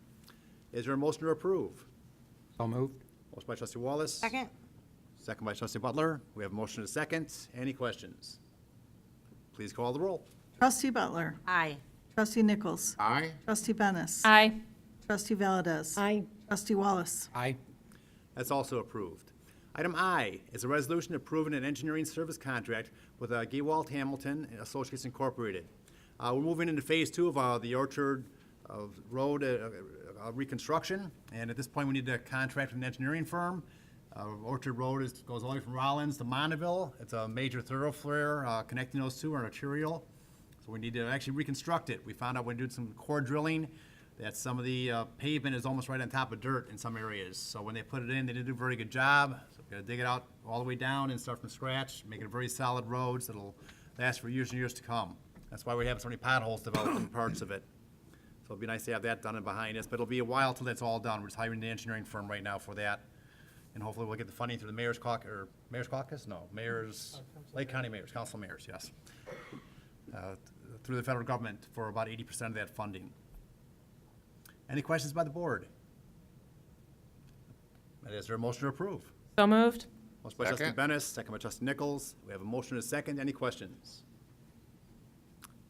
Is there a motion to approve? So moved. Motion by trustee Wallace. Second? Second by trustee Butler. We have a motion and a second. Any questions? Please call the roll. Trustee Butler. Aye. Trustee Nichols. Aye. Trustee Bennis. Aye. Trustee Valdez. Aye. Trustee Wallace. Aye. That's also approved. Item I is a resolution approving an engineering service contract with Gewalt Hamilton and Associates Incorporated. We're moving into phase 2 of the Orchard Road reconstruction, and at this point, we need to contract with an engineering firm. Orchard Road goes all the way from Rollins to Mondaville. It's a major thoroughfare connecting those two are arterial, so we need to actually reconstruct it. We found out when doing some core drilling that some of the pavement is almost right on top of dirt in some areas. So when they put it in, they didn't do a very good job. So we gotta dig it out all the way down and start from scratch, make it a very solid road so it'll last for years and years to come. That's why we have so many potholes developed in parts of it. So it'd be nice to have that done and behind us, but it'll be a while till that's all done. We're just hiring the engineering firm right now for that. And hopefully we'll get the funding through the Mayor's Caucus? No, Lake County Mayors, Council of Mayors, yes. Through the federal government for about 80% of that funding. Any questions by the board? Is there a motion to approve? So moved. Motion by trustee Second. Bennis, second by trustee Nichols. We have a motion and a second. Any questions?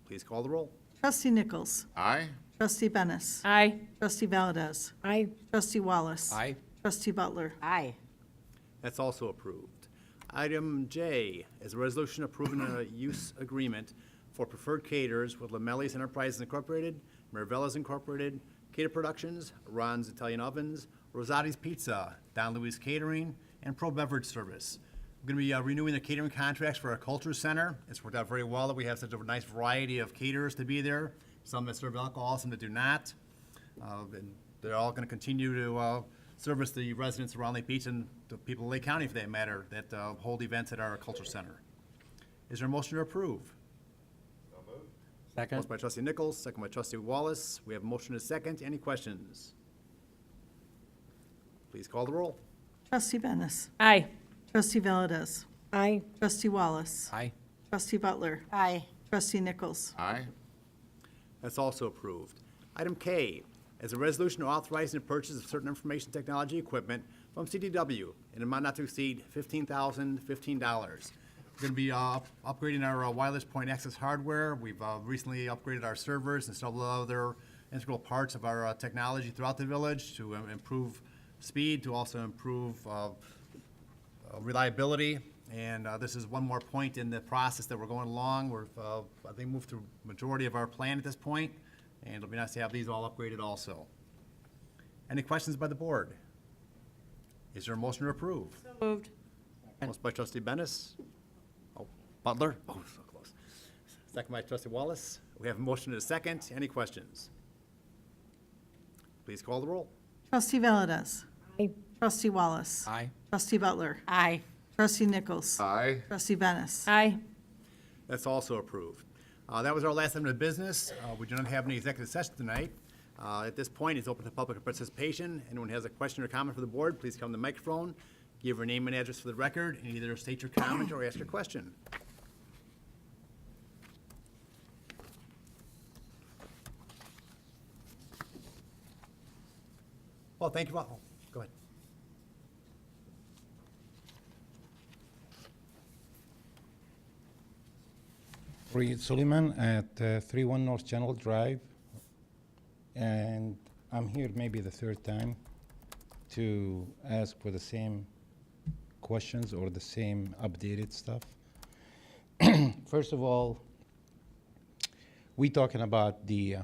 Please call the roll. Trustee Nichols. Aye. Trustee Bennis. Aye. Trustee Valdez. Aye. Trustee Wallace. Trustee Butler. Aye. That's also approved. Item J is a resolution approving a use agreement for preferred caterers with Lamelli's Enterprises Incorporated, Miravella's Incorporated, Cater Productions, Ron's Italian Ovens, Rosati's Pizza, Don Luis Catering, and Pro Beverage Service. We're going to be renewing the catering contracts for our culture center. It's worked out very well that we have such a nice variety of caterers to be there, some that serve alcohol, some that do not. And they're all going to continue to service the residents around Lake Beach and the people of Lake County, for that matter, that hold events at our culture center. Is there a motion to approve? Second. Motion by trustee Nichols, second by trustee Wallace. We have a motion and a second. Any questions? Please call the roll. Trustee Bennis. Aye. Trustee Valdez. Aye. Trustee Wallace. Aye. Trustee Butler. Aye. Trustee Nichols. Aye. That's also approved. Item K is a resolution authorizing the purchase of certain information technology equipment from CDW in an amount not to exceed $15,015. We're going to be upgrading our wireless point access hardware. We've recently upgraded our servers and several other integral parts of our technology throughout the village to improve speed, to also improve reliability. And this is one more point in the process that we're going along. We're, I think, moved through majority of our plan at this point, and it'll be nice to have these all upgraded also. Any questions by the board? Is there a motion to approve? So moved. Motion by trustee Bennis. Oh, Butler? Oh, so close. Second by trustee Wallace. We have a motion and a second. Any questions? Please call the roll. Trustee Valdez. Aye. Trustee Wallace. Aye. Trustee Butler. Aye. Trustee Nichols. Aye. Trustee Bennis. Aye. That's also approved. That was our last item of business. We do not have any executive session tonight. At this point, it's open to public participation. Anyone has a question or comment for the board, please come to the microphone, give your name and address for the record, and either state your comment or ask your question. Well, thank you all. Go ahead. Reed Suleiman at 31 North General Drive, and I'm here maybe the third time to ask for the same questions or the same updated stuff. First of all, we talking about the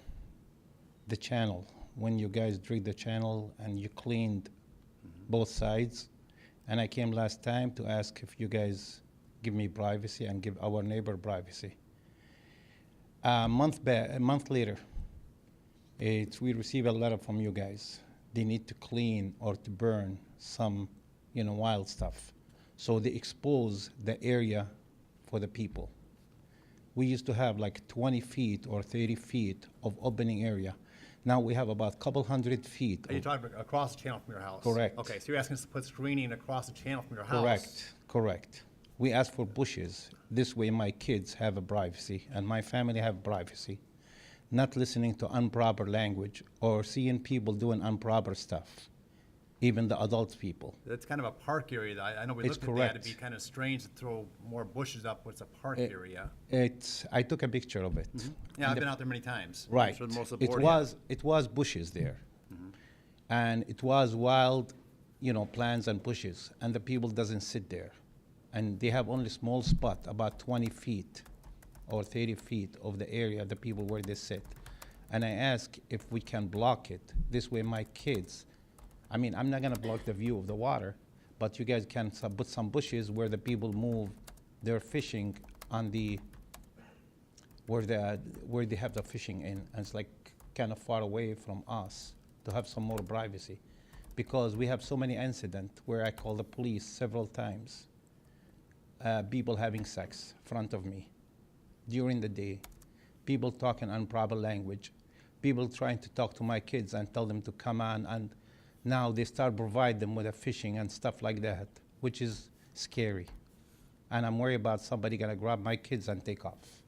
channel. When you guys dug the channel and you cleaned both sides, and I came last time to ask if you guys give me privacy and give our neighbor privacy. A month later, we receive a letter from you guys. They need to clean or to burn some, wild stuff. So they expose the area for the people. We used to have like 20 feet or 30 feet of opening area. Now we have about a couple 100 feet. Are you talking about across the channel from your house? Correct. Okay, so you're asking us to put screening across the channel from your house? Correct. We ask for bushes. This way my kids have a privacy and my family have privacy. Not listening to improper language or seeing people doing improper stuff. even the adult people. It's kind of a park area. I know we It's looked at that. It'd correct. be kind of strange to throw more bushes up where it's a park It- area. I took a picture of it. Yeah, And I've the- been out there many times. Right. So most of the It board was bushes there. And it was wild, plants and bushes, and the people doesn't sit there. And they have only small spot, about 20 feet or 30 feet of the area, the people where they sit. And I ask if we can block it. This way my kids, I'm not gonna block the view of the water, but you guys can put some bushes where the people move their fishing on the, where they have the fishing in, and it's like kind of far away from us to have some more privacy. Because we have so many incidents where I call the police several times. People having sex in front of me during the day, people talking improper language, people trying to talk to my kids and tell them to come on, and now they start provide them with a fishing and stuff like that, which is scary. And I'm worried about somebody gonna grab my kids and take off.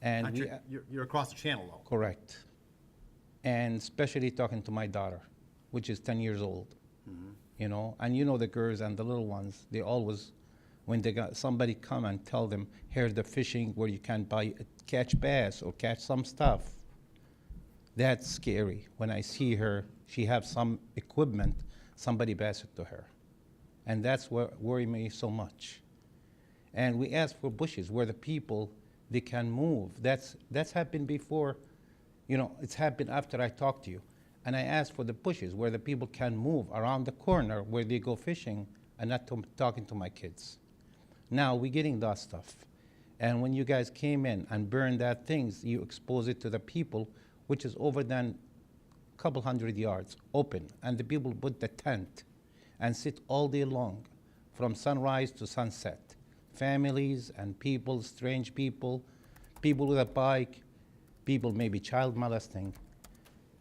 And Not you're across the channel though. correct. And especially talking to my daughter, which is 10 years old. And the girls and the little ones, they always, when they got somebody come and tell them, here's the fishing where you can catch bass or catch some stuff. That's scary. When I see her, she have some equipment, somebody pass it to her. And that's what worry me so much. And we ask for bushes where the people, they can move. That's happened before, it's happened after I talked to you. And I asked for the bushes where the people can move around the corner where they go fishing and not talking to my kids. Now we're getting that stuff. And when you guys came in and burned that things, you expose it to the people, which is over than a couple 100 yards open. And the people put the tent and sit all day long from sunrise to sunset. Families and people, strange people, people with a bike, people maybe child molesting.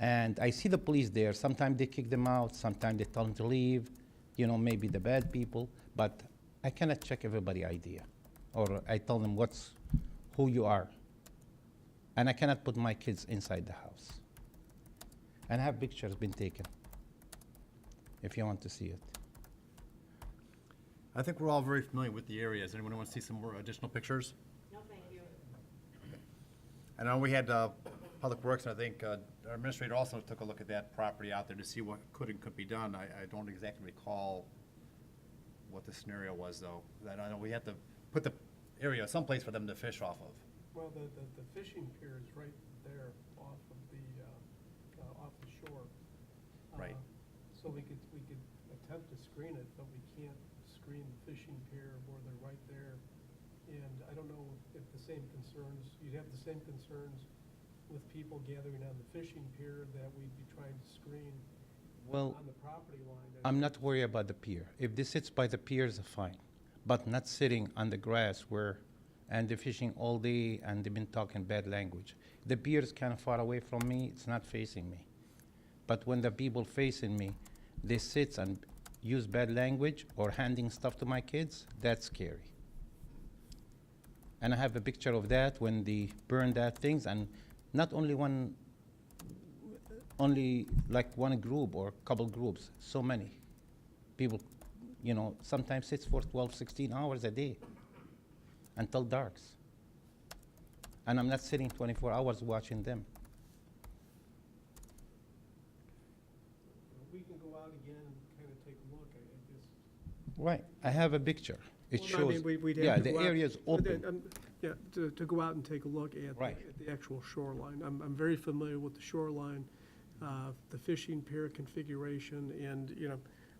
And I see the police there. Sometimes they kick them out, sometimes they tell them to leave, maybe the bad people, but I cannot check everybody's idea. Or I tell them who you are. And I cannot put my kids inside the house. And I have pictures been taken, if you want to see it. I think we're all very familiar with the areas. Anyone want to see some more additional pictures? No, thank you. I know we had Public Works, and I think our administrator also took a look at that property out there to see what could and could be done. I don't exactly recall what the scenario was, though. I know we had to put the area someplace for them to fish off of. Well, the fishing pier is right there off of the shore. Right. So we could attempt to screen it, but we can't screen the fishing pier where they're right there. And I don't know if you'd have the same concerns with people gathering on the fishing pier that we'd be trying to screen Well, on the property line. I'm not worried about the pier. If this sits by the pier, it's fine. But not sitting on the grass and they're fishing all day and they've been talking bad language. The pier is kind of far away from me, it's not facing me. But when the people facing me, they sit and use bad language or handing stuff to my kids, that's scary. And I have a picture of that when they burn that things, and not only one group or couple groups, so many people, sometimes sits for 12, 16 hours a day until darks. And I'm not sitting 24 hours watching them. We can go out again and kind of take a look, I guess. Right, I have a picture. It Well, no, I shows, mean, we'd have yeah, to the go out- area is open. Yeah, to go out and take a look at Right. the actual shoreline. I'm very familiar with the shoreline, the fishing pier configuration, and,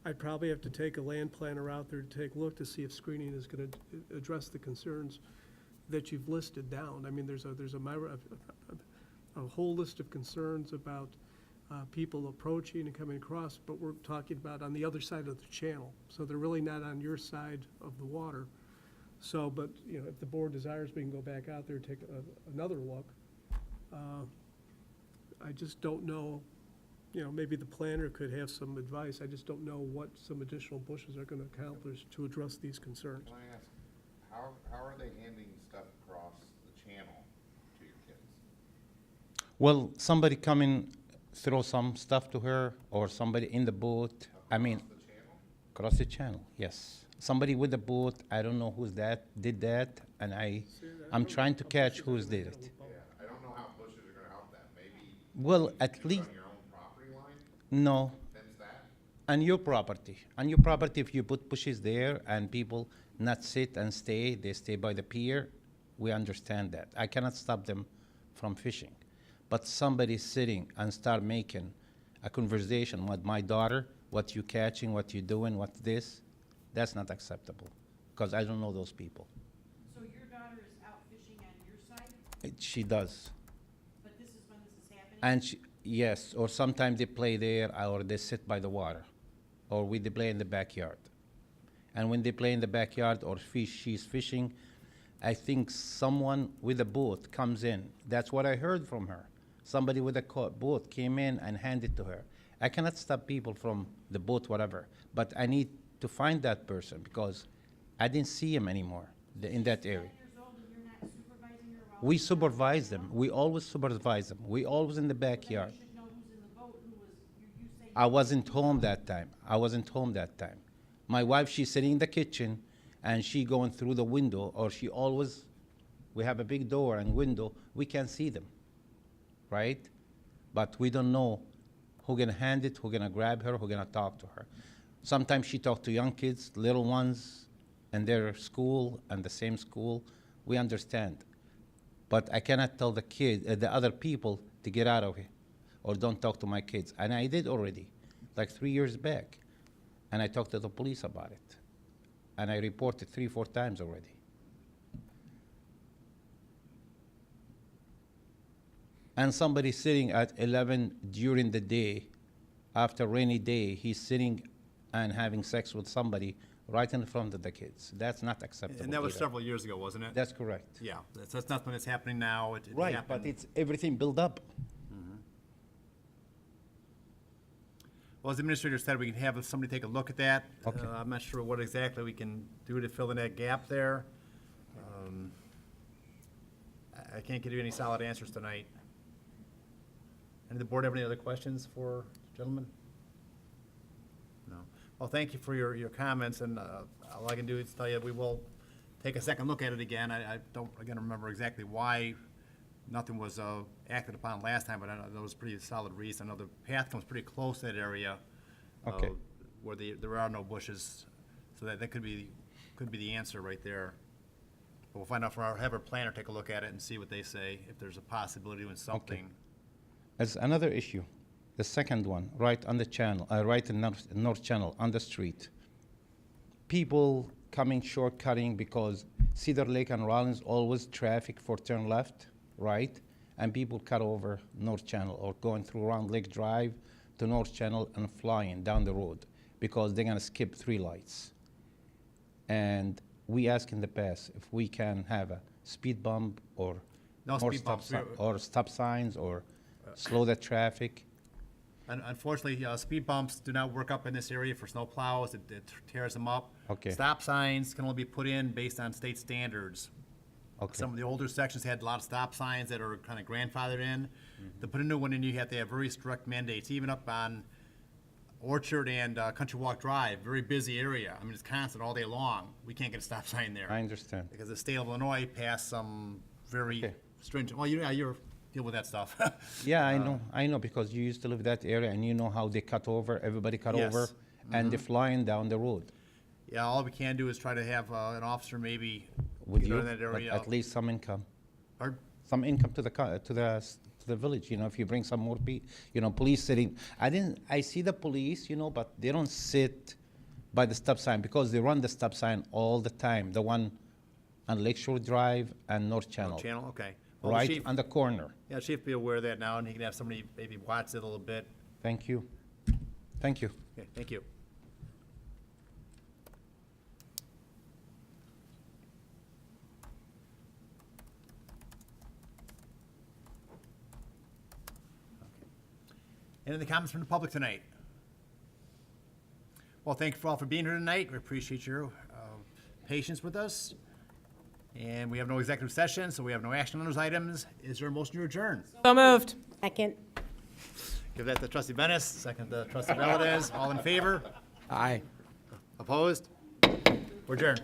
I'd probably have to take a land planner out there to take a look to see if screening is gonna address the concerns that you've listed down. I mean, there's a whole list of concerns about people approaching and coming across, but we're talking about on the other side of the channel. So they're really not on your side of the water. So, but, if the board desires, we can go back out there and take another look. I just don't know, maybe the planner could have some advice. I just don't know what some additional bushes are gonna accomplish to address these concerns. Can I ask, how are they handing stuff across the channel to your kids? Well, somebody coming throw some stuff to her or somebody in the boat. I mean, cross the channel, yes. Somebody with the boat, I don't know who's that, did that, and I'm trying to catch who's did it. Yeah, I don't know how bushes are gonna help that, maybe Well, at least, on your own property line, no, fence that. on your property, if you put bushes there and people not sit and stay, they stay by the pier, we understand that. I cannot stop them from fishing. But somebody sitting and start making a conversation with my daughter, what you catching, what you doing, what this, that's not acceptable, because I don't know those people. So your daughter is out fishing on your side, She does. but this is when this is happening? And yes, or sometimes they play there, or they sit by the water, or they play in the backyard. And when they play in the backyard or she's fishing, I think someone with a boat comes in. That's what I heard from her. Somebody with a boat came in and handed to her. I cannot stop people from the boat, whatever, but I need to find that person because I didn't see him anymore in that area. We supervise them. We always supervise them. We always in the backyard. I wasn't home that time. My wife, she's sitting in the kitchen and she going through the window, or we have a big door and window, we can see them, right? But we don't know who gonna hand it, who gonna grab her, who gonna talk to her. Sometimes she talk to young kids, little ones, in their school and the same school. We understand. But I cannot tell the other people to get out of here or don't talk to my kids. And I did already, like 3 years back. And I talked to the police about it. And I reported 3-4 times already. And somebody sitting at 11 during the day, after rainy day, he's sitting and having sex with somebody right in front of the kids. That's not acceptable. And that was either. several years ago, wasn't it? That's correct. Yeah, that's not when it's happening now. It Right, happened- but it's everything built up. Well, as the administrator said, we can have somebody take a look at that. Okay. I'm not sure what exactly we can do to fill in that gap there. I can't give you any solid answers tonight. Any of the board have any other questions for gentlemen? No. Well, thank you for your comments, and all I can do is tell you we will take a second look at it again. I don't, again, remember exactly why nothing was acted upon last time, but I know there was pretty solid reason. I know the path comes pretty close to that area. Okay. Where there are no bushes, so that could be the answer right there. But we'll find out have our planner take a look at it and see what they say, if there's a possibility of doing something. As another issue, the second one, right on the channel, right in North Channel, on the street. People coming shortcutting because Cedar Lake and Rollins always traffic for turn left, right? And people cut over North Channel or going through Round Lake Drive to North Channel and flying down the road because they're gonna skip 3 lights. And we asked in the past if we can have a speed bump or No more speed bumps. or stop signs or slow the traffic. Unfortunately, speed bumps do not work up in this area for snow plows. It tears them up. Okay. Stop signs can only be put in based on state standards. Okay. Some of the older sections had a lot of stop signs that are kind of grandfathered in. To put a new one in, you have to have very strict mandates, even up on Orchard and Country Walk Drive, very busy area. I mean, it's constant all day long. We can't get a stop sign there. I understand. Because the state of Illinois passed some very Okay. stringent, well, you're deal with that stuff. Yeah, I know, because you used to live that area and you know how they cut over, everybody cut Yes. over, and they're flying down the road. Yeah, all we can do is try to have an officer maybe With get you, in that but area. at least some income. Pardon? Some income to the village, if you bring some more police sitting. I see the police, but they don't sit by the stop sign because they run the stop sign all the time. The one on Lakeshore Drive and North Channel. Channel, okay. Well, the Right chief- on the corner. Yeah, chief be aware of that now, and he can have somebody maybe watch it a little bit. Thank you. Thank you. Okay, thank you. Any other comments from the public tonight? Well, thank you all for being here tonight. We appreciate your patience with us. And we have no executive session, so we have no action on those items. Is there a motion to adjourn? So moved. Second. Give that to trustee Bennis, second to trustee Valdez. All in favor? Aye. Opposed? We're adjourned.